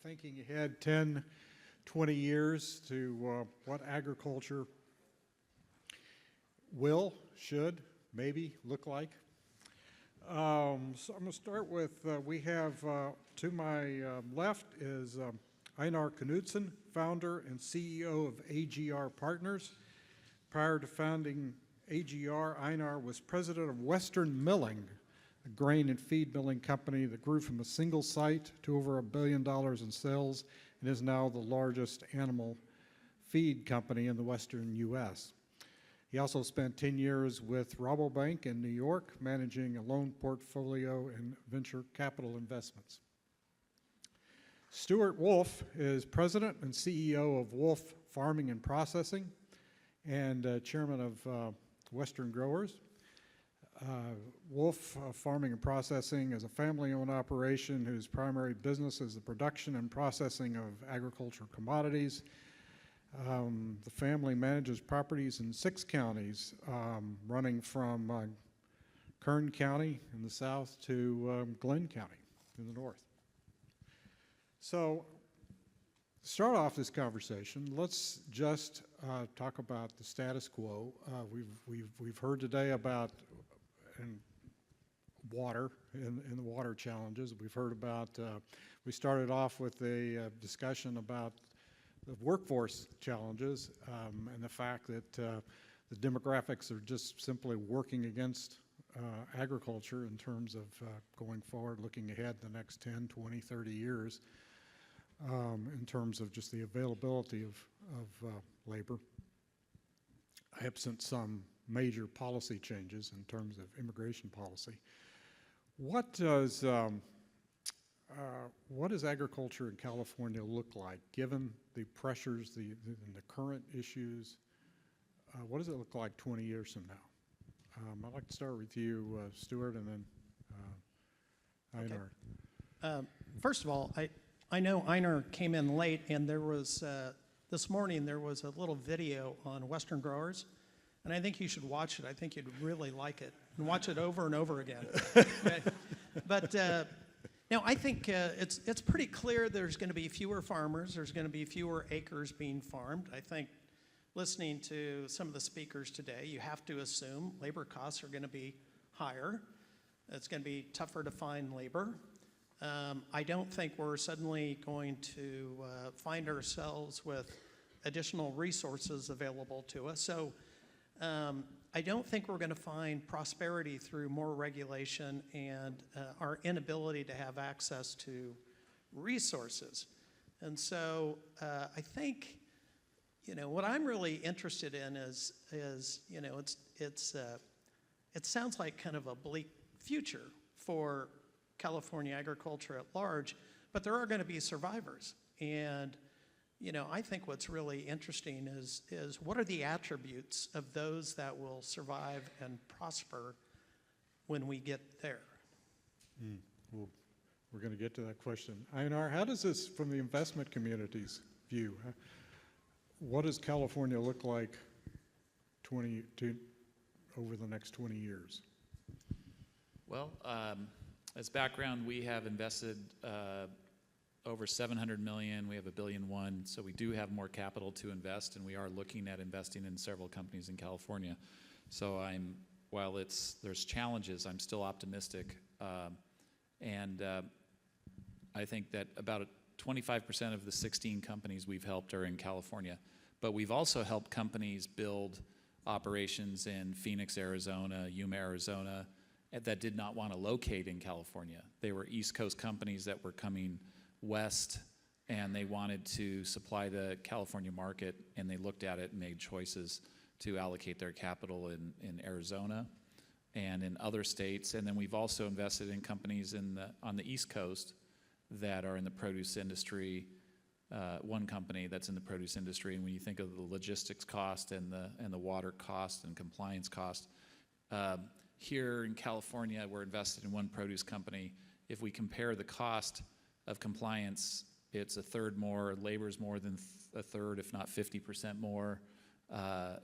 thinking ahead 10, 20 years to what agriculture will, should, maybe look like. So I'm going to start with, we have to my left is Ejnar Knudsen, founder and CEO of AGR Partners. Prior to founding AGR, Ejnar was president of Western Milling, a grain and feed milling company that grew from a single site to over $1 billion in sales and is now the largest animal feed company in the western U.S. He also spent 10 years with Rabobank in New York, managing a loan portfolio and venture capital investments. Stuart Woolf is president and CEO of Woolf Farming and Processing and chairman of Western Growers. Woolf Farming and Processing is a family-owned operation whose primary business is the production and processing of agricultural commodities. The family manages properties in 6 counties, running from Kern County in the south to Glenn County in the north. So, to start off this conversation, let's just talk about the status quo. We've heard today about water and the water challenges. We've heard about, we started off with a discussion about the workforce challenges and the fact that the demographics are just simply working against agriculture in terms of going forward, looking ahead the next 10, 20, 30 years in terms of just the availability of labor, absent some major policy changes in terms of immigration policy. What does agriculture in California look like, given the pressures and the current issues? What does it look like 20 years from now? I'd like to start with you, Stuart, and then Ejnar. Okay. First of all, I know Ejnar came in late, and there was, this morning, there was a little video on Western Growers, and I think you should watch it. I think you'd really like it, and watch it over and over again. Okay? But now, I think it's pretty clear there's going to be fewer farmers. There's going to be fewer acres being farmed. I think listening to some of the speakers today, you have to assume labor costs are going to be higher. It's going to be tougher to find labor. I don't think we're suddenly going to find ourselves with additional resources available to us. So I don't think we're going to find prosperity through more regulation and our inability to have access to resources. And so I think, you know, what I'm really interested in is you know, it sounds like kind of a bleak future for California agriculture at large, but there are going to be survivors. And you know, I think what's really interesting is what are the attributes of those that will survive and prosper when we get there? Well, we're going to get to that question. Ejnar, how does this, from the investment community's view, what does California look like over the next 20 years? Well, as background, we have invested over $700 million. We have $1.1 billion, so we do have more capital to invest, and we are looking at investing in several companies in California. So while there's challenges, I'm still optimistic, and I think that about 25% of the 16 companies we've helped are in California, but we've also helped companies build operations in Phoenix, Arizona, Yuma, Arizona, that did not want to locate in California. They were East Coast companies that were coming west, and they wanted to supply the California market, and they looked at it and made choices to allocate their capital in Arizona and in other states. And then we've also invested in companies on the East Coast that are in the produce industry. One company that's in the produce industry, and when you think of the logistics cost and the water cost and compliance cost, here in California, we're invested in one produce company. If we compare the cost of compliance, it's a third more, labor's more than a third, if not 50% more.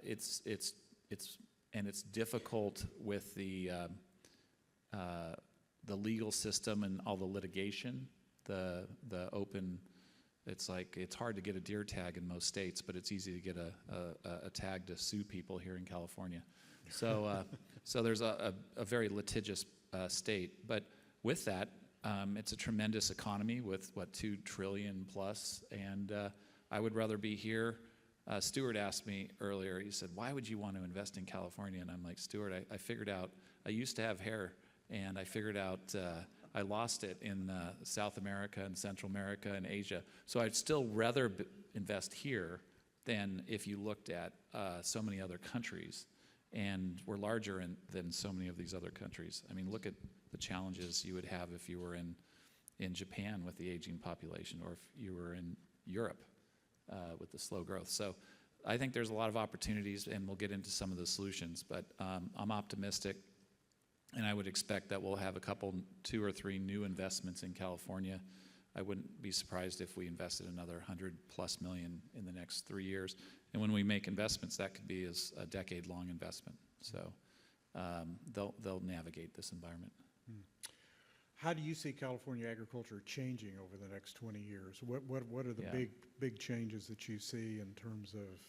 It's difficult with the legal system and all the litigation, the open It's like it's hard to get a deer tag in most states, but it's easy to get a tag to sue people here in California. So so there's a very litigious state. But with that, it's a tremendous economy with what, 2 trillion plus, and I would rather be here. Stuart asked me earlier, he said, why would you want to invest in California? And I'm like, Stuart, I figured out, I used to have hair, and I figured out I lost it in South America and Central America and Asia. So I'd still rather invest here than if you looked at so many other countries. And we're larger than so many of these other countries. I mean, look at the challenges you would have if you were in Japan with the aging population, or if you were in Europe with the slow growth. So I think there's a lot of opportunities, and we'll get into some of the solutions. But I'm optimistic, and I would expect that we'll have 2 or 3 new investments in California. I wouldn't be surprised if we invested another $100+ million in the next 3 years. And when we make investments, that could be as a decade-long investment. So they'll navigate this environment. How do you see California agriculture changing over the next 20 years? What are the big changes that you see in terms of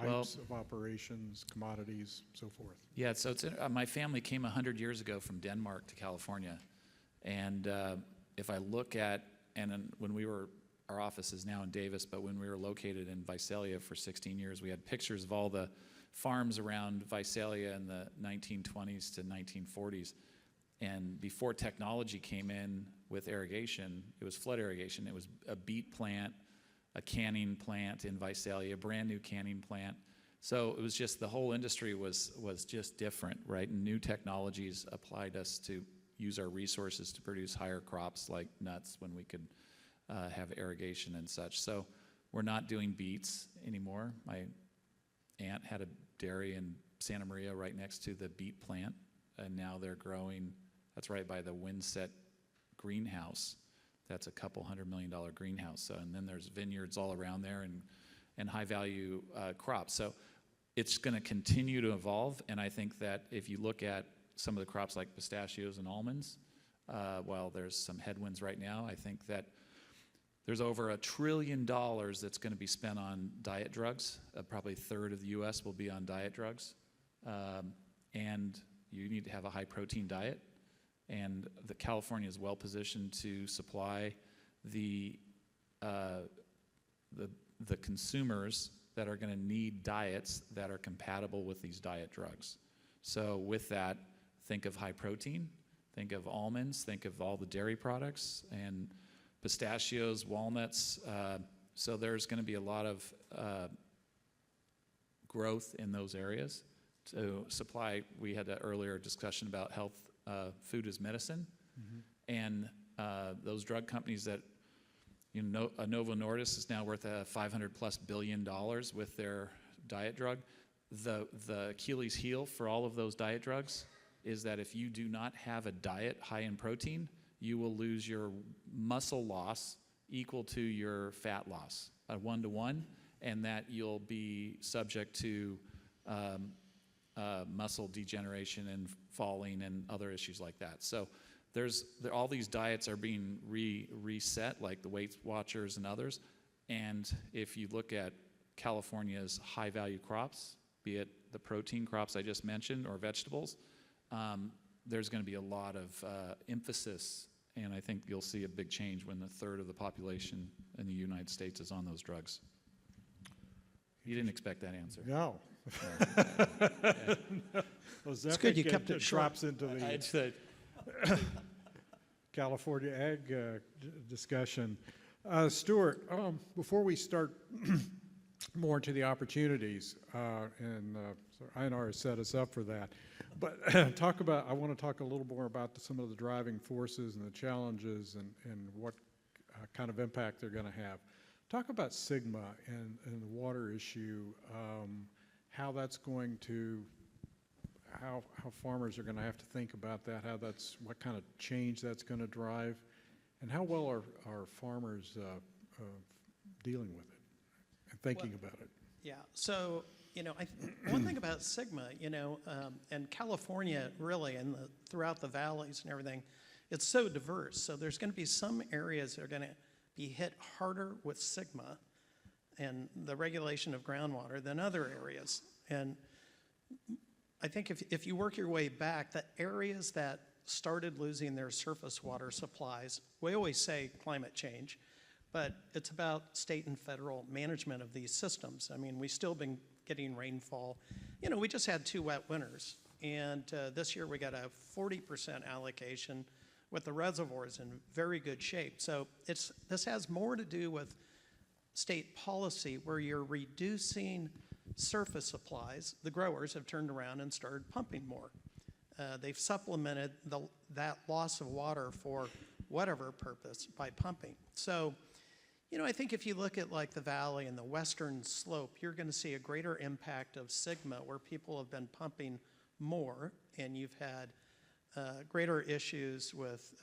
types of operations, commodities, so forth? Yeah, so my family came 100 years ago from Denmark to California. And if I look at, when we were, our office is now in Davis, but when we were located in Visalia for 16 years, we had pictures of all the farms around Visalia in the 1920s to 1940s. And before technology came in with irrigation, it was flood irrigation. It was a beet plant, a canning plant in Visalia, a brand new canning plant. So it was just, the whole industry was just different, right? And new technologies applied us to use our resources to produce higher crops like nuts when we could have irrigation and such. So we're not doing beets anymore. My aunt had a dairy in Santa Maria right next to the beet plant, and now they're growing, that's right by the Windset greenhouse. That's a $200 million greenhouse. So, and then there's vineyards all around there and high value crops. So it's going to continue to evolve. And I think that if you look at some of the crops like pistachios and almonds, while there's some headwinds right now, I think that there's over $1 trillion that's going to be spent on diet drugs. Probably a third of the U.S. will be on diet drugs. And you need to have a high protein diet. And California is well positioned to supply the consumers that are going to need diets that are compatible with these diet drugs. So with that, think of high protein, think of almonds, think of all the dairy products, and pistachios, walnuts. So there's going to be a lot of growth in those areas to supply. We had an earlier discussion about health. Food is medicine, and those drug companies that, Novo Nordisk is now worth $500+ billion with their diet drug. The Achilles heel for all of those diet drugs is that if you do not have a diet high in protein, you will lose your muscle loss equal to your fat loss, 1-to-1, and that you'll be subject to muscle degeneration and falling and other issues like that. So all these diets are being reset, like the Weight Watchers and others. And if you look at California's high value crops, be it the protein crops I just mentioned or vegetables, there's going to be a lot of emphasis, and I think you'll see a big change when 1/3 of the population in the United States is on those drugs. You didn't expect that answer. No. It's good you kept it short. Drops into the California ag discussion. Stuart, before we start more into the opportunities, and Ejnar has set us up for that, but I want to talk a little more about some of the driving forces and the challenges and what kind of impact they're going to have. Talk about Sigma and the water issue, how that's going to, how farmers are going to have to think about that, what kind of change that's going to drive, and how well are farmers dealing with it and thinking about it. Yeah, so, one thing about Sigma, and California really, and throughout the valleys and everything, it's so diverse. So there's going to be some areas that are going to be hit harder with Sigma and the regulation of groundwater than other areas. And I think if you work your way back, the areas that started losing their surface water supplies, we always say climate change, but it's about state and federal management of these systems. I mean, we've still been getting rainfall. You know, we just had 2 wet winters, and this year we got a 40% allocation with the reservoirs in very good shape. So this has more to do with state policy where you're reducing surface supplies. The growers have turned around and started pumping more. They've supplemented that loss of water for whatever purpose by pumping. So, you know, I think if you look at like the valley and the western slope, you're going to see a greater impact of Sigma where people have been pumping more, and you've had greater issues with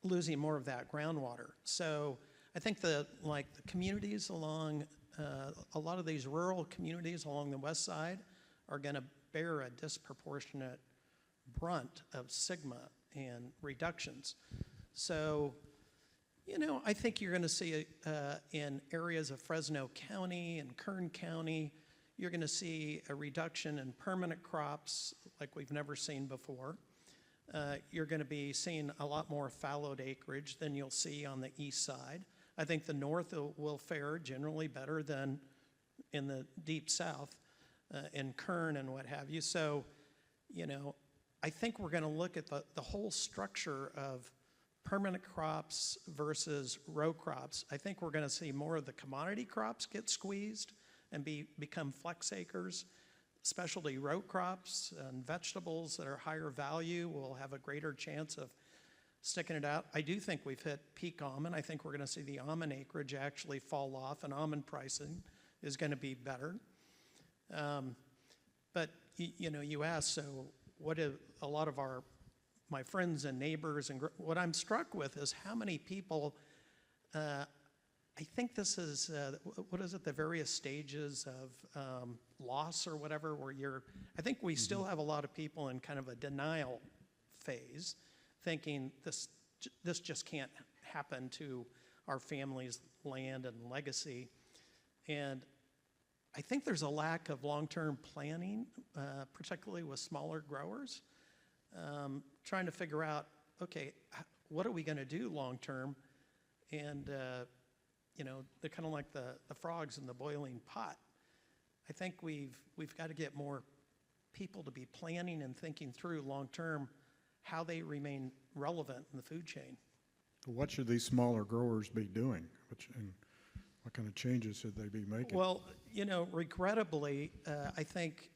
losing more of that groundwater. So I think the communities along, a lot of these rural communities along the west side are going to bear a disproportionate brunt of Sigma and reductions. So, you know, I think you're going to see in areas of Fresno County and Kern County, you're going to see a reduction in permanent crops like we've never seen before. You're going to be seeing a lot more fallowed acreage than you'll see on the east side. I think the north will fare generally better than in the deep south, in Kern and what have you. So, you know, I think we're going to look at the whole structure of permanent crops versus row crops. I think we're going to see more of the commodity crops get squeezed and become flex acres. Specialty row crops and vegetables that are higher value will have a greater chance of sticking it out. I do think we've hit peak almond. I think we're going to see the almond acreage actually fall off, and almond pricing is going to be better. But you know, you ask, so what if a lot of my friends and neighbors, and what I'm struck with is how many people, I think this is, what is it, the various stages of loss or whatever, where I think we still have a lot of people in kind of a denial phase, thinking this just can't happen to our family's land and legacy. And I think there's a lack of long-term planning, particularly with smaller growers, trying to figure out, okay, what are we going to do long-term? And, you know, they're kind of like the frogs in the boiling pot. I think we've got to get more people to be planning and thinking through long-term how they remain relevant in the food chain. What should these smaller growers be doing? And what kind of changes should they be making? Well, you know, regrettably, I think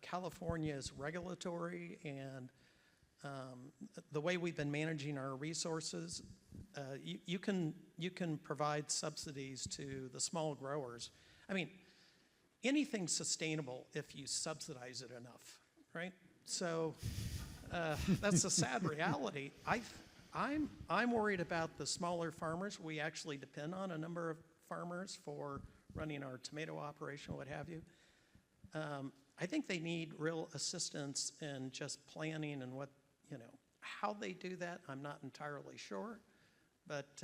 California's regulatory and the way we've been managing our resources, you can provide subsidies to the small growers. I mean, anything's sustainable if you subsidize it enough, right? So that's a sad reality. I'm worried about the smaller farmers. We actually depend on a number of farmers for running our tomato operation, what have you. I think they need real assistance in just planning and what, you know, how they do that, I'm not entirely sure. But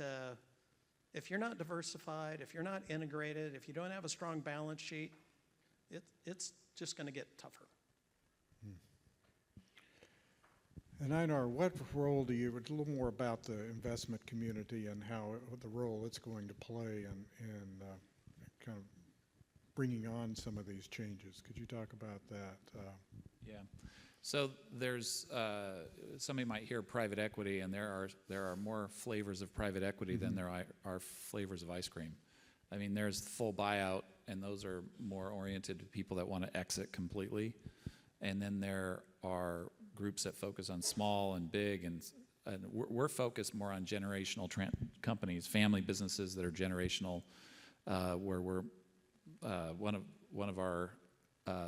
if you're not diversified, if you're not integrated, if you don't have a strong balance sheet, it's just going to get tougher. And Ejnar, what role do you, a little more about the investment community and how, the role it's going to play in kind of bringing on some of these changes? Could you talk about that? Yeah. So there's, somebody might hear private equity, and there are more flavors of private equity than there are flavors of ice cream. I mean, there's full buyout, and those are more oriented to people that want to exit completely. And then there are groups that focus on small and big, and we're focused more on generational companies, family businesses that are generational, where we're one of our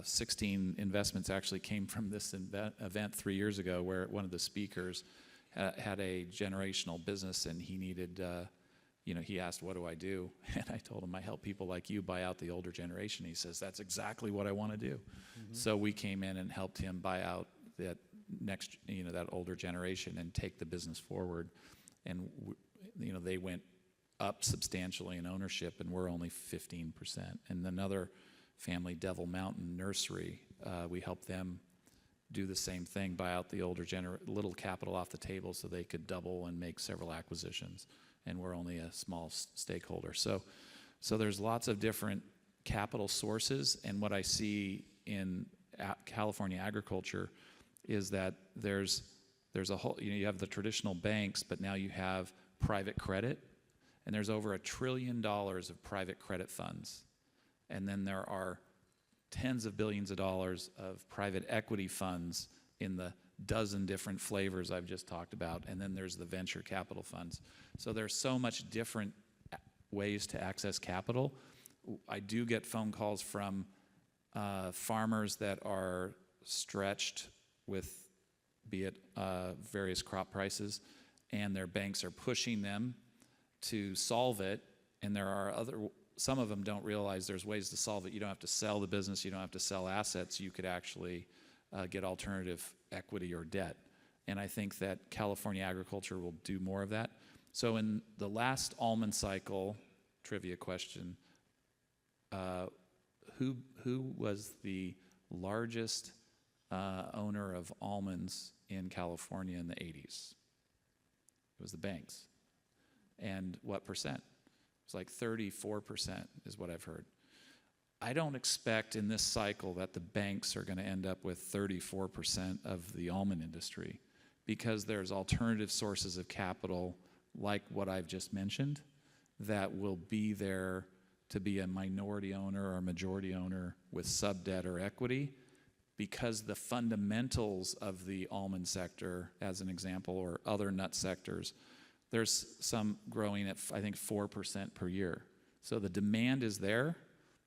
16 investments actually came from this event 3 years ago, where one of the speakers had a generational business, and he needed, you know, he asked, what do I do? And I told him, I help people like you buy out the older generation. He says, that's exactly what I want to do. So we came in and helped him buy out that next, you know, that older generation and take the business forward. And they went up substantially in ownership, and we're only 15%. And another family, Devil Mountain Nursery, we helped them do the same thing, buy out the older little capital off the table so they could double and make several acquisitions, and we're only a small stakeholder. So there's lots of different capital sources, and what I see in California agriculture is that there's a whole, you have the traditional banks, but now you have private credit, and there's over $1 trillion of private credit funds. And then there are tens of billions of dollars of private equity funds in the dozen different flavors I've just talked about, and then there's the venture capital funds. So there's so much different ways to access capital. I do get phone calls from farmers that are stretched with, be it various crop prices, and their banks are pushing them to solve it, and there are some of them don't realize there's ways to solve it. You don't have to sell the business, you don't have to sell assets, you could actually get alternative equity or debt. And I think that California agriculture will do more of that. So in the last almond cycle, trivia question, who was the largest owner of almonds in California in the 80s? It was the banks. And what percent? It's like 34% is what I've heard. I don't expect in this cycle that the banks are going to end up with 34% of the almond industry, because there's alternative sources of capital like what I've just mentioned that will be there to be a minority owner or majority owner with sub-debt or equity, because the fundamentals of the almond sector, as an example, or other nut sectors, there's some growing at, I think, 4% per year. So the demand is there.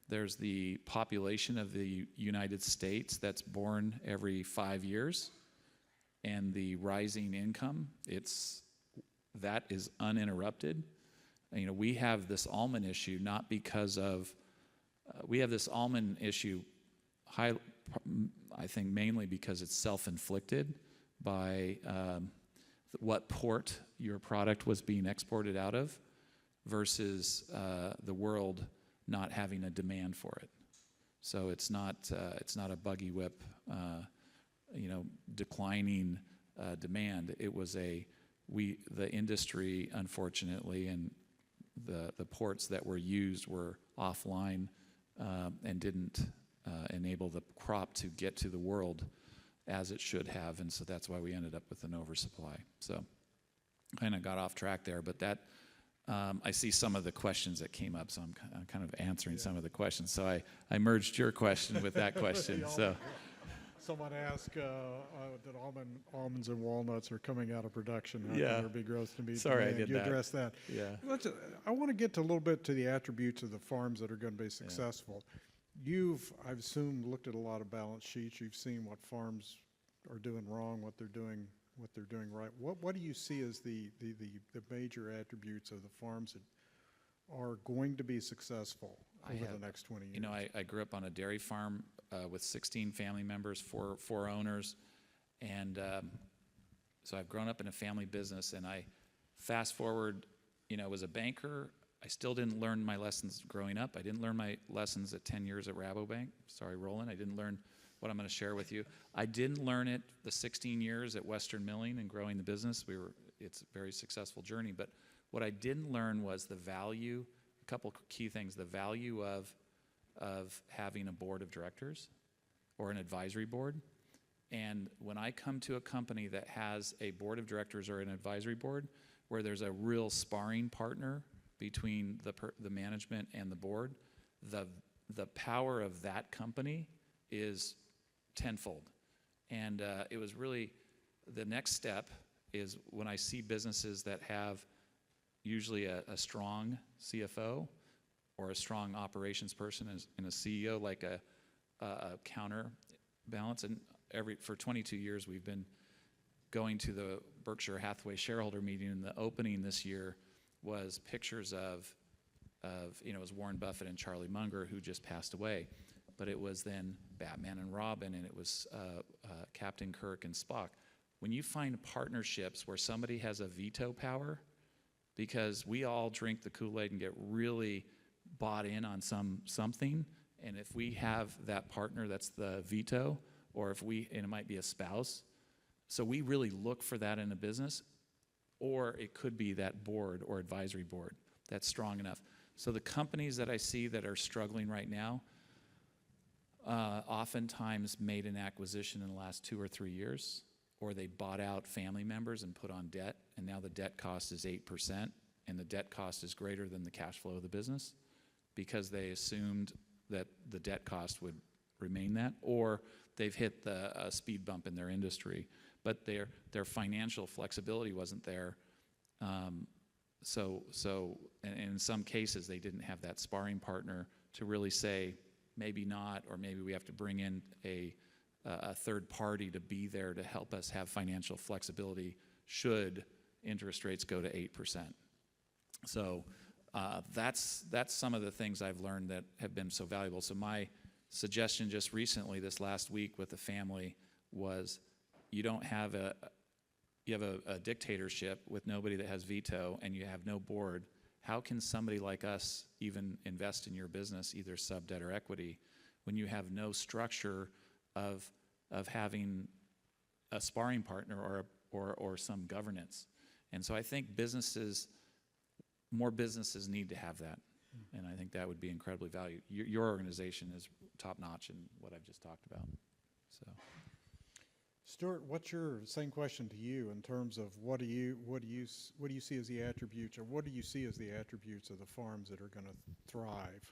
There's the population of the United States that's born every 5 years, and the rising income, that is uninterrupted. We have this almond issue not because of, we have this almond issue, I think mainly because it's self-inflicted by what port your product was being exported out of versus the world not having a demand for it. So it's not a buggy whip, declining demand. It was the industry, unfortunately, and the ports that were used were offline and didn't enable the crop to get to the world as it should have, and so that's why we ended up with an oversupply. So kind of got off track there, but that I see some of the questions that came up, so I'm kind of answering some of the questions. So I merged your question with that question. So someone asked that almonds and walnuts are coming out of production. How can there be growth to meet Sorry, demand? I did you that. addressed that. Yeah. I want to get to a little bit to the attributes of the farms that are going to be successful. You've, I've assumed, looked at a lot of balance sheets. You've seen what farms are doing wrong, what they're doing right. What do you see as the major attributes of the farms that are going to be successful over the next 20 years? I grew up on a dairy farm with 16 family members, four owners, and so I've grown up in a family business. And I fast forward, was a banker. I still didn't learn my lessons growing up. I didn't learn my lessons at 10 years at Rabobank. Sorry, Roland. I didn't learn what I'm going to share with you. I didn't learn it the 16 years at Western Milling and growing the business. It's a very successful journey. But what I didn't learn was the value, a couple key things, the value of having a board of directors or an advisory board. And when I come to a company that has a board of directors or an advisory board where there's a real sparring partner between the management and the board, the power of that company is tenfold. And it was really, the next step is when I see businesses that have usually a strong CFO or a strong operations person and a CEO, like a counterbalance. And for 22 years, we've been going to the Berkshire Hathaway shareholder meeting, and the opening this year was pictures of it was Warren Buffett and Charlie Munger, who just passed away. But it was then Batman and Robin, and it was Captain Kirk and Spock. When you find partnerships where somebody has a veto power because we all drink the Kool-Aid and get really bought in on something. And if we have that partner that's the veto, or and it might be a spouse, so we really look for that in a business, or it could be that board or advisory board that's strong enough. So the companies that I see that are struggling right now, oftentimes made an acquisition in the last 2 or 3 years, or they bought out family members and put on debt, and now the debt cost is 8%, and the debt cost is greater than the cash flow of the business because they assumed that the debt cost would remain that, or they've hit a speed bump in their industry, but their financial flexibility wasn't there. And in some cases, they didn't have that sparring partner to really say, maybe not, or maybe we have to bring in a third party to be there to help us have financial flexibility should interest rates go to 8%. So that's some of the things I've learned that have been so valuable. So my suggestion just recently, this last week with the family, was you have a dictatorship with nobody that has veto, and you have no board. How can somebody like us even invest in your business, either sub-debt or equity, when you have no structure of having a sparring partner or some governance? And so I think more businesses need to have that, and I think that would be incredibly valued. Your organization is top-notch in what I've just talked about. So, Stuart, same question to you in terms of what do you see as the attributes, or what do you see as the attributes of the farms that are going to thrive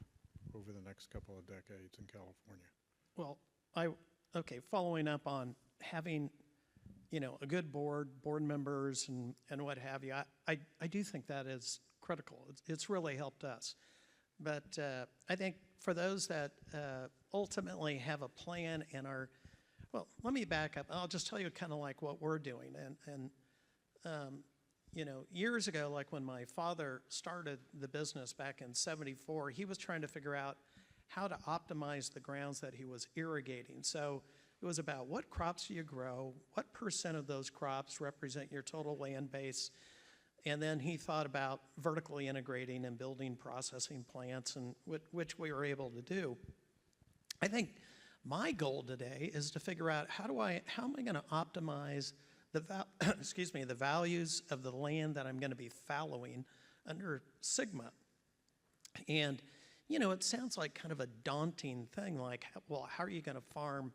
over the next couple of decades in California? Well, following up on having, a good board members and what have you, I do think that is critical. It's really helped us. But I think for those that ultimately have a plan and well, let me back up. I'll just tell you kind of like what we're doing. Years ago, like when my father started the business back in '74, he was trying to figure out how to optimize the grounds that he was irrigating. So it was about what crops do you grow, what percent of those crops represent your total land base, and then he thought about vertically integrating and building processing plants, and which we were able to do. I think my goal today is to figure out how am I going to optimize the values of the land that I'm going to be fallowing under Sigma. And it sounds like kind of a daunting thing, like, well, how are you going to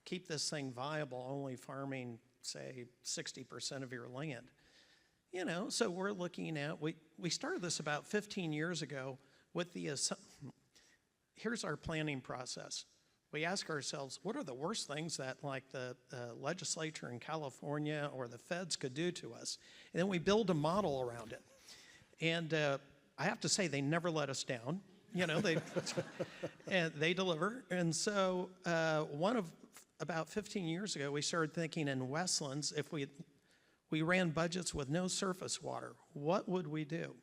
keep this thing viable, only farming, say, 60% of your land? So we're looking at, we started this about 15 years ago with here's our planning process. We ask ourselves, what are the worst things that like the legislature in California or the feds could do to us? And then we build a model around it. And I have to say, they never let us down. They deliver. And so about 15 years ago, we started thinking in Westlands, if we ran budgets with no surface water, what would we do?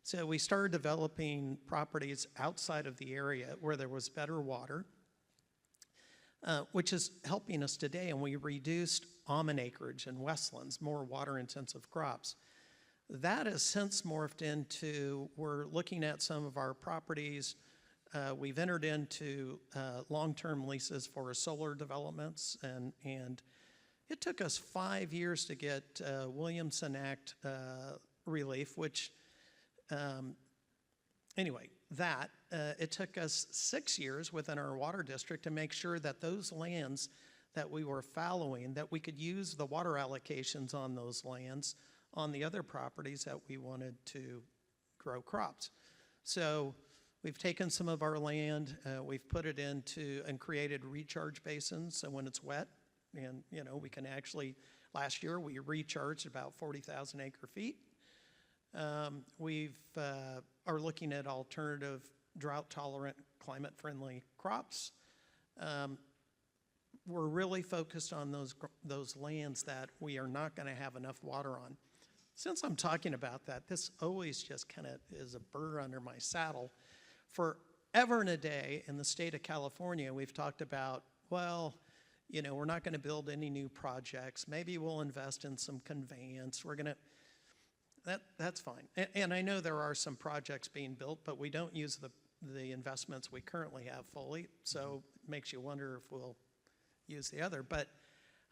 So we started developing properties outside of the area where there was better water, which is helping us today, and we reduced almond acreage in Westlands, more water-intensive crops. That has since morphed into, we're looking at some of our properties. We've entered into long-term leases for solar developments, and it took us 5 years to get Williamson Act relief, which, it took us 6 years within our water district to make sure that those lands that we were fallowing, that we could use the water allocations on those lands on the other properties that we wanted to grow crops. So we've taken some of our land, we've put it into and created recharge basins, so when it's wet, and we can actually, last year we recharged about 40,000 acre feet. Are looking at alternative drought-tolerant, climate-friendly crops. We're really focused on those lands that we are not going to have enough water on. Since I'm talking about that, this always just kind of is a burr under my saddle. Forever and a day in the state of California, we've talked about, well, we're not going to build any new projects. Maybe we'll invest in some conveyance. That's fine. And I know there are some projects being built, but we don't use the investments we currently have fully, so it makes you wonder if we'll use the other. But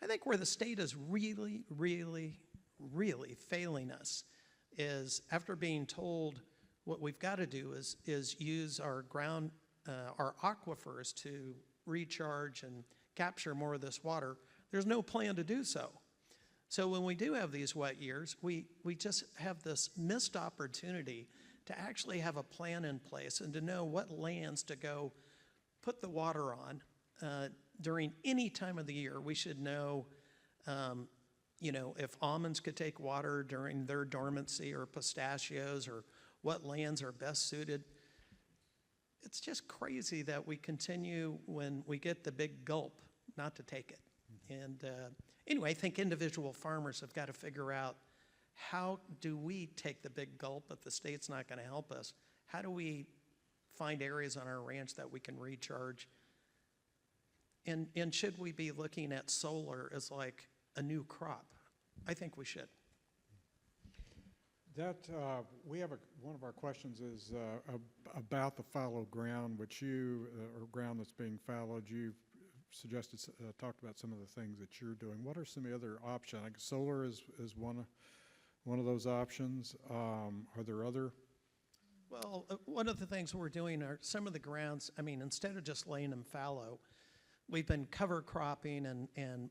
I think where the state is really, really, really failing us is after being told what we've got to do is use our our aquifers to recharge and capture more of this water. There's no plan to do so. So when we do have these wet years, we just have this missed opportunity to actually have a plan in place and to know what lands to go put the water on during any time of the year. We should know, if almonds could take water during their dormancy, or pistachios, or what lands are best suited. It's just crazy that we continue, when we get the big gulp, not to take it. And anyway, I think individual farmers have got to figure out, how do we take the big gulp if the state's not going to help us? How do we find areas on our ranch that we can recharge? And should we be looking at solar as like a new crop? I think we should. We have one of our questions is about the fallow ground, which or ground that's being fallowed. You suggested, talked about some of the things that you're doing. What are some of the other options? Like solar is one of those options. Are there other? Well, one of the things we're doing are some of the grounds, instead of just laying them fallow, we've been cover cropping and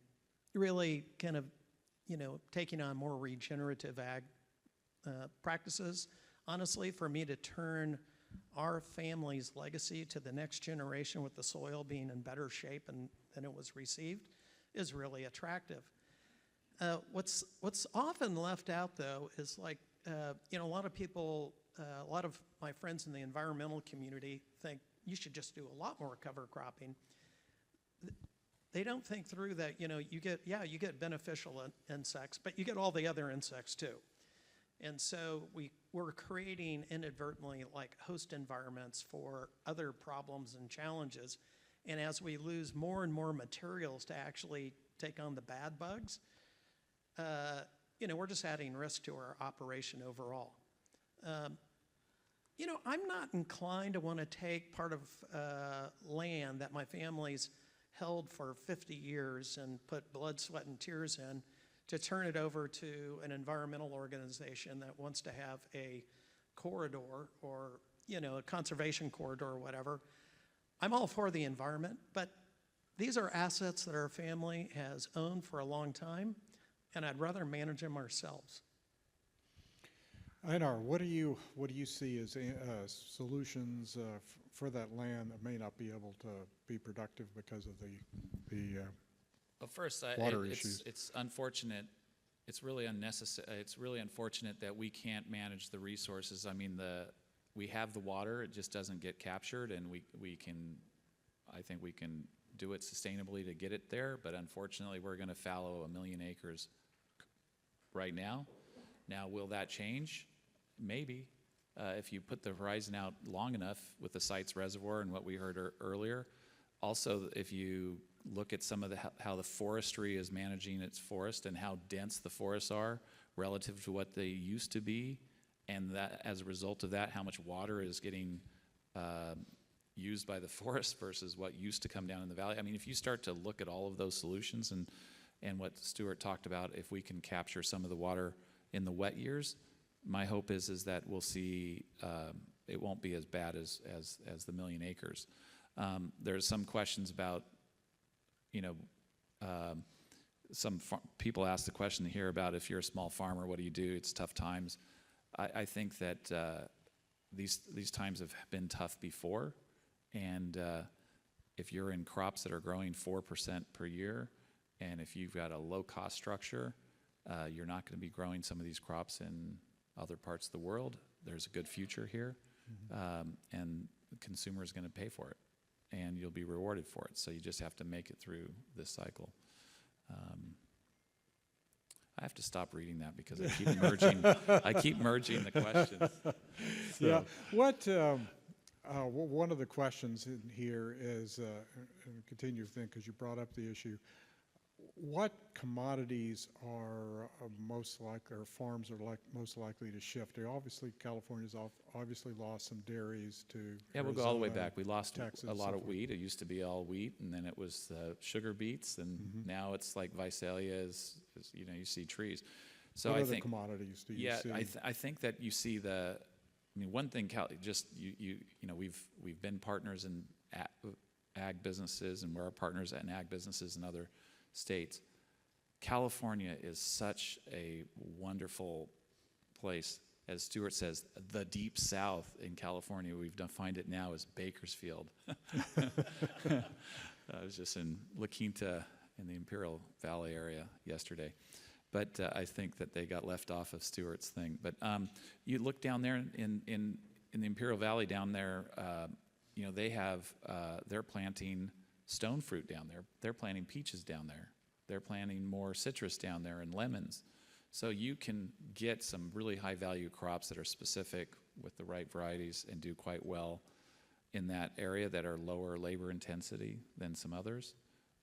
really kind of, taking on more regenerative ag practices. Honestly, for me to turn our family's legacy to the next generation with the soil being in better shape than it was received is really attractive. What's often left out, though, is like, a lot of people, a lot of my friends in the environmental community think you should just do a lot more cover cropping. They don't think through that, you get beneficial insects, but you get all the other insects too. And so we're creating inadvertently like host environments for other problems and challenges. And as we lose more and more materials to actually take on the bad bugs, we're just adding risk to our operation overall. I'm not inclined to want to take part of land that my family's held for 50 years and put blood, sweat, and tears in to turn it over to an environmental organization that wants to have a corridor or, a conservation corridor or whatever. I'm all for the environment, but these are assets that our family has owned for a long time, and I'd rather manage them ourselves. Ejnar, what do you see as solutions for that land that may not be able to be productive because of the Well, first, water issues? it's unfortunate. It's really unnecessary. It's really unfortunate that we can't manage the resources. We have the water; it just doesn't get captured, and I think we can do it sustainably to get it there. But unfortunately, we're going to fallow 1 million acres right now. Now, will that change? Maybe. If you put the horizon out long enough with the Sites Reservoir and what we heard earlier. Also, if you look at some of how the forestry is managing its forest and how dense the forests are relative to what they used to be, and that as a result of that, how much water is getting used by the forest versus what used to come down in the valley. If you start to look at all of those solutions and what Stuart talked about, if we can capture some of the water in the wet years, my hope is that we'll see it won't be as bad as the 1 million acres. There's some questions about, some people ask the question here about if you're a small farmer, what do you do? It's tough times. I think that these times have been tough before, and if you're in crops that are growing 4% per year, and if you've got a low-cost structure, you're not going to be growing some of these crops in other parts of the world. There's a good future here, and the consumer is going to pay for it, and you'll be rewarded for it. So you just have to make it through this cycle. I have to stop reading that because I keep merging. I keep merging the questions. Yeah. One of the questions in here is, and continue to think because you brought up the issue. what commodities are most likely, or farms are most likely to shift? Obviously, California's obviously lost some dairies to Yeah, we'll go all the way Arizona, back. We lost Texas, a lot so of forth. wheat. It used to be all wheat, and then it was sugar beets, and now it's like Visalia is you see trees. So What I other think, commodities do you yeah, see? I think that you see one thing, we've been partners in ag businesses, and we're partners in ag businesses in other states. California is such a wonderful place. As Stuart says, the deep south in California, we've defined it now as Bakersfield. I was just in La Quinta in the Imperial Valley area yesterday. But I think that they got left off of Stuart's thing. But you look down there in the Imperial Valley down there, they're planting stone fruit down there. They're planting peaches down there. They're planting more citrus down there and lemons. So you can get some really high value crops that are specific with the right varieties and do quite well in that area that are lower labor intensity than some others.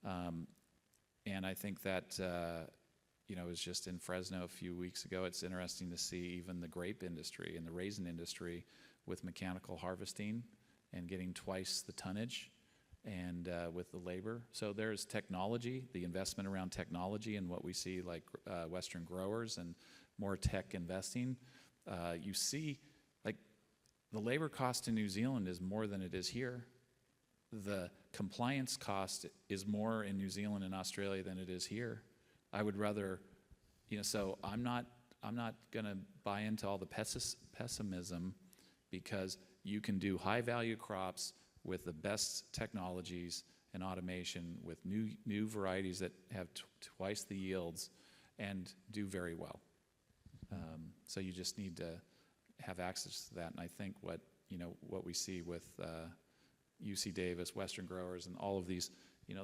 And I think that, I was just in Fresno a few weeks ago. It's interesting to see even the grape industry and the raisin industry with mechanical harvesting and getting twice the tonnage and with the labor. So there's technology, the investment around technology and what we see like Western growers and more tech investing. You see like the labor cost in New Zealand is more than it is here. The compliance cost is more in New Zealand and Australia than it is here. I would rather, so I'm not going to buy into all the pessimism, because you can do high value crops with the best technologies and automation with new varieties that have twice the yields and do very well. So you just need to have access to that. And I think what we see with UC Davis, Western Growers, and all of these,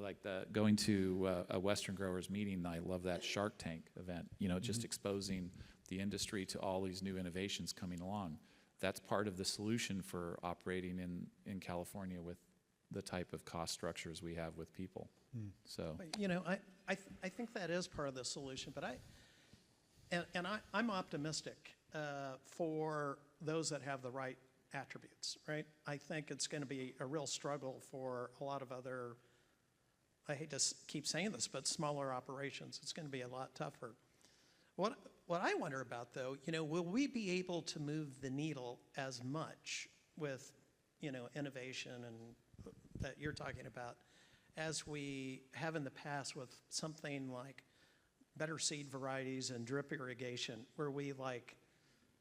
like going to a Western Growers meeting, I love that Shark Tank event, just exposing the industry to all these new innovations coming along. That's part of the solution for operating in California with the type of cost structures we have with people. So, I think that is part of the solution, but I'm optimistic for those that have the right attributes, right? I think it's going to be a real struggle for a lot of other, I hate to keep saying this, but smaller operations. It's going to be a lot tougher. What I wonder about, though, will we be able to move the needle as much with, innovation and that you're talking about as we have in the past with something like better seed varieties and drip irrigation, where we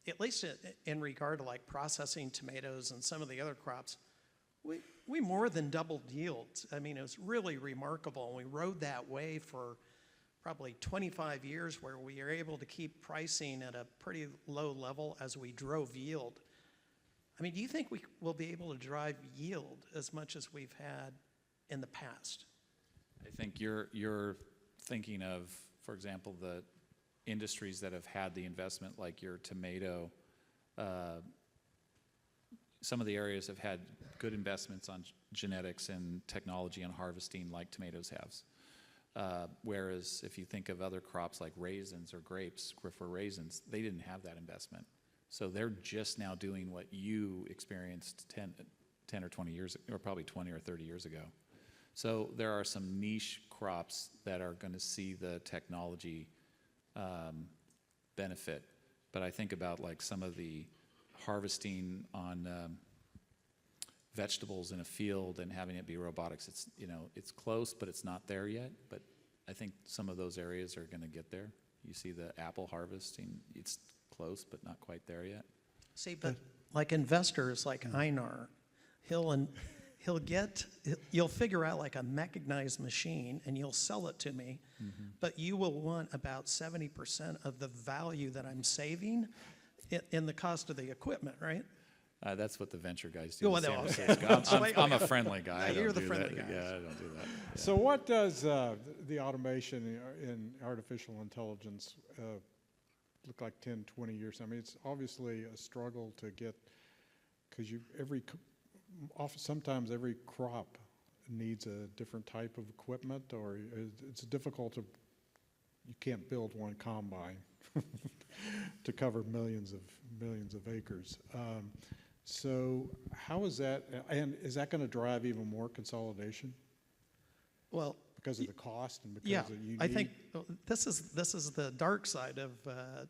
at least in regard to processing tomatoes and some of the other crops, we more than doubled yields. I mean, it was really remarkable, and we rode that wave for probably 25 years, where we are able to keep pricing at a pretty low level as we drove yield. I mean, do you think we will be able to drive yield as much as we've had in the past? I think you're thinking of, for example, the industries that have had the investment, like your tomato. Some of the areas have had good investments on genetics and technology and harvesting, like tomatoes have. Whereas if you think of other crops like raisins or grapes, for raisins, they didn't have that investment. So they're just now doing what you experienced 10 or 20 years, or probably 20 or 30 years ago. So there are some niche crops that are going to see the technology benefit. But I think about some of the harvesting on vegetables in a field and having it be robotics. It's close, but it's not there yet. But I think some of those areas are going to get there. You see the apple harvesting, it's close, but not quite there yet. See, but like investors like Ejnar, you'll figure out a mechanized machine and you'll sell it to me, but you will want about 70% of the value that I'm saving in the cost of the equipment, right? That's what the venture guys do. Oh, in San no, okay. Francisco. I'm a friendly guy. I you're don't the do friendly that. guy. Yeah, I don't do that. Yeah. So what does the automation in artificial intelligence look like 10, 20 years? I mean, it's obviously a struggle to get, because sometimes every crop needs a different type of equipment, or it's difficult to, you can't build one combine to cover millions of acres. So how is that, and is that going to drive even more consolidation Well, because of the cost and because yeah, of you I need? think this is the dark side of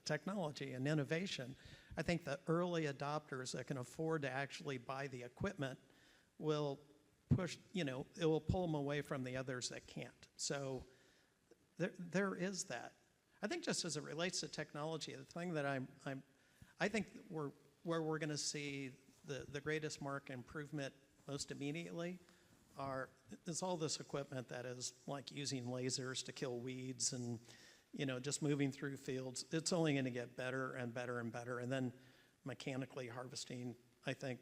technology and innovation. I think the early adopters that can afford to actually buy the equipment will push, it will pull them away from the others that can't. So there is that. I think just as it relates to technology, the thing that I think where we're going to see the greatest market improvement most immediately is all this equipment that is like using lasers to kill weeds and just moving through fields. It's only going to get better and better and better. And then mechanically harvesting, I think,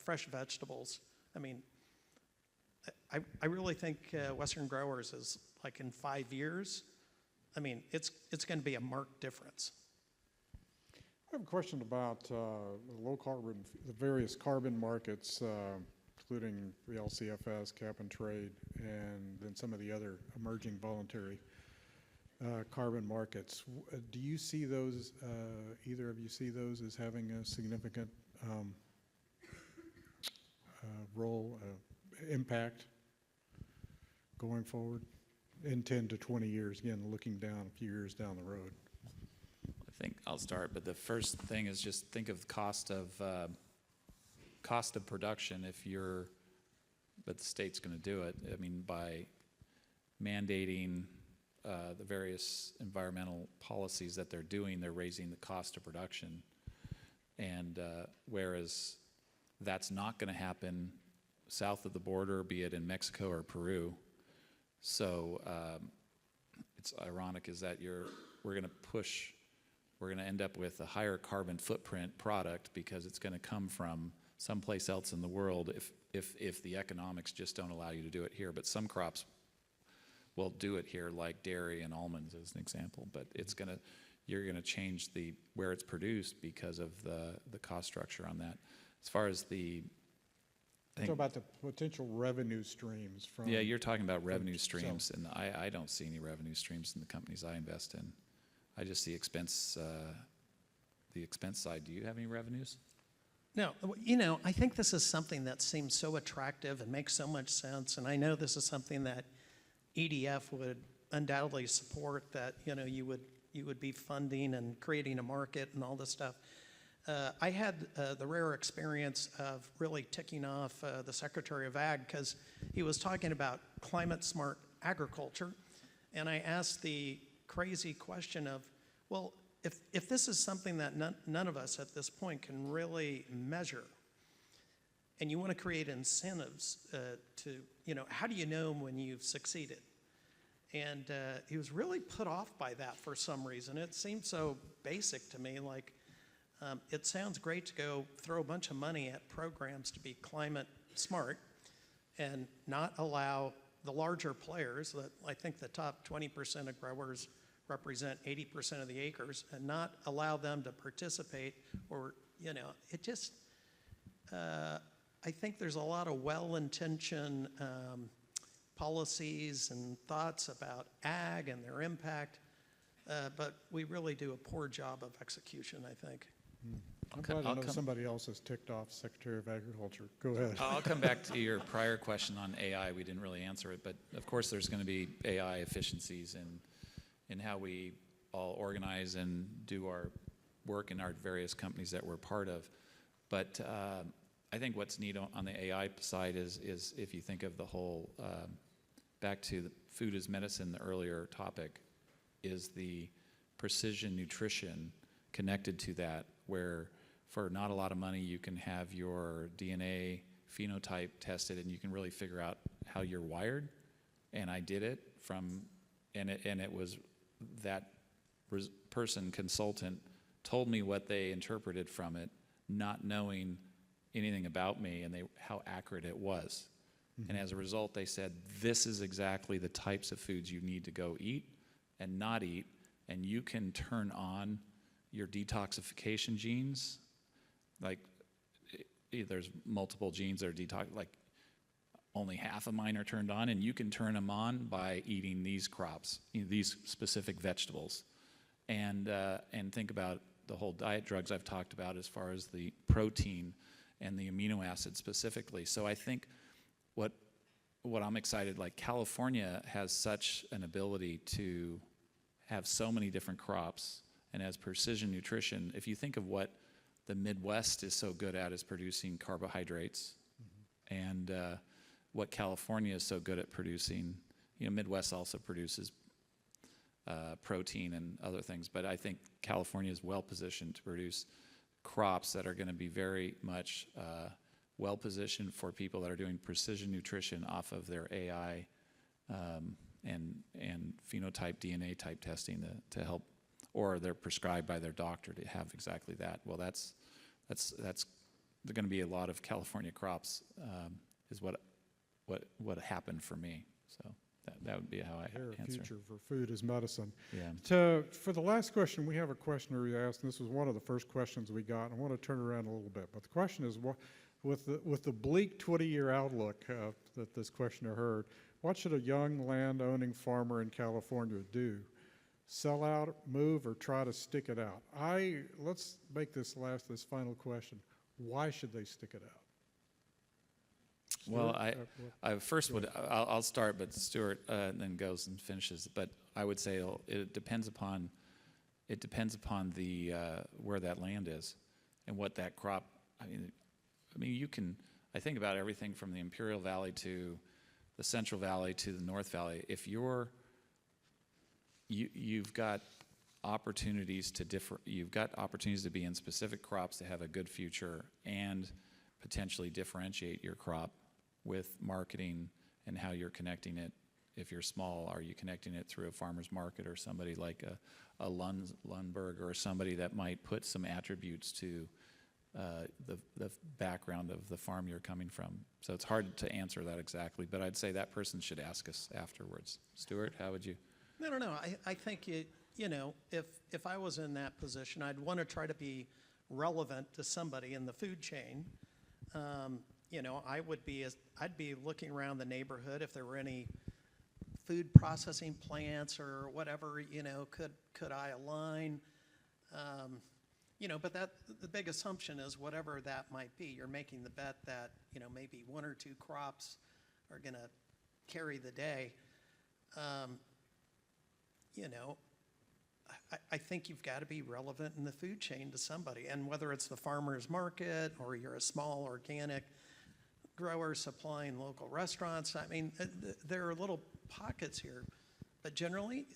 fresh vegetables. I mean, I really think Western growers is like in 5 years. I mean, it's going to be a marked difference. I have a question about low carbon, the various carbon markets, including the LCFS, cap and trade, and then some of the other emerging voluntary carbon markets. Do you see those, either of you see those as having a significant role, impact going forward in 10 to 20 years, again, looking down a few years down the road? I think I'll start, but the first thing is just think of cost of production but the state's going to do it. I mean, by mandating the various environmental policies that they're doing, they're raising the cost of production. And whereas that's not going to happen south of the border, be it in Mexico or Peru. So it's ironic is that we're going to end up with a higher carbon footprint product because it's going to come from someplace else in the world if the economics just don't allow you to do it here. But some crops will do it here, like dairy and almonds as an example. But you're gonna change where it's produced because of the cost structure on that. As far as Talk about the potential revenue streams from. Yeah, you're talking about revenue streams, and I don't see any revenue streams in the companies I invest in. I just see expense side. Do you have any revenues? No, I think this is something that seems so attractive and makes so much sense, and I know this is something that EDF would undoubtedly support, that you would be funding and creating a market and all this stuff. I had the rare experience of really ticking off the Secretary of Ag because he was talking about climate smart agriculture, and I asked the crazy question of, well, if this is something that none of us at this point can really measure, and you want to create incentives how do you know when you've succeeded? And he was really put off by that for some reason. It seemed so basic to me, like it sounds great to go throw a bunch of money at programs to be climate smart and not allow the larger players, that I think the top 20% of growers represent 80% of the acres, and not allow them to participate, or it just I think there's a lot of well-intentioned policies and thoughts about ag and their impact, but we really do a poor job of execution, I think. I'm glad I know somebody else has ticked off Secretary of Agriculture. Go ahead. I'll come back to your prior question on AI. We didn't really answer it, but of course there's going to be AI efficiencies in how we all organize and do our work in our various companies that we're part of. But I think what's neat on the AI side is if you think of the whole, back to the food as medicine, the earlier topic, is the precision nutrition connected to that, where for not a lot of money you can have your DNA phenotype tested and you can really figure out how you're wired. And I did it and it was that consultant told me what they interpreted from it, not knowing anything about me and how accurate it was. Mm-hmm. And as a result, they said, this is exactly the types of foods you need to go eat and not eat, and you can turn on your detoxification genes. Like, there's multiple genes that are detox. Like, only half of mine are turned on, and you can turn them on by eating these crops, these specific vegetables. And think about the whole diet drugs I've talked about as far as the protein and the amino acids specifically. So I think what I'm excited, like California has such an ability to have so many different crops, and as precision nutrition, if you think of what the Midwest is so good at is producing carbohydrates, and what California is so good at producing, Midwest also produces protein and other things, but I think California is well positioned to produce crops that are going to be very much well positioned for people that are doing precision nutrition off of their AI and phenotype DNA type testing to help, or they're prescribed by their doctor to have exactly that. Well, that's going to be a lot of California crops is what happened for me. So that would be how I Their answer. future for food is medicine. Yeah. For the last question, we have a questioner we asked, and this was one of the first questions we got. I want to turn around a little bit, but the question is, with the bleak 20-year outlook that this questioner heard, what should a young land-owning farmer in California do? Sell out, move, or try to stick it out? Let's make this final question. Why should they stick it out? Well, Stuart? I'll start, but Stuart then goes and finishes. But I would say it depends upon the where that land is and what that crop. I mean, I think about everything from the Imperial Valley to the Central Valley to the North Valley. If you've got opportunities to be in specific crops that have a good future and potentially differentiate your crop with marketing and how you're connecting it. If you're small, are you connecting it through a farmer's market or somebody like a Lundberg or somebody that might put some attributes to the background of the farm you're coming from? So it's hard to answer that exactly, but I'd say that person should ask us afterwards. Stuart, how would you? No. I think if I was in that position, I'd want to try to be relevant to somebody in the food chain. I'd be looking around the neighborhood if there were any food processing plants or whatever. Could I align? But the big assumption is whatever that might be, you're making the bet that maybe one or two crops are going to carry the day. I think you've got to be relevant in the food chain to somebody, and whether it's the farmer's market or you're a small organic grower supplying local restaurants. I mean, there are little pockets here, but generally,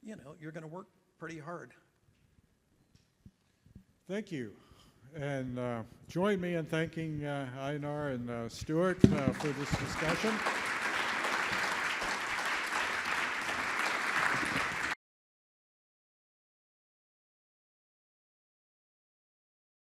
you're going to work pretty hard. Thank you. And join me in thanking Ejnar and Stuart for this discussion.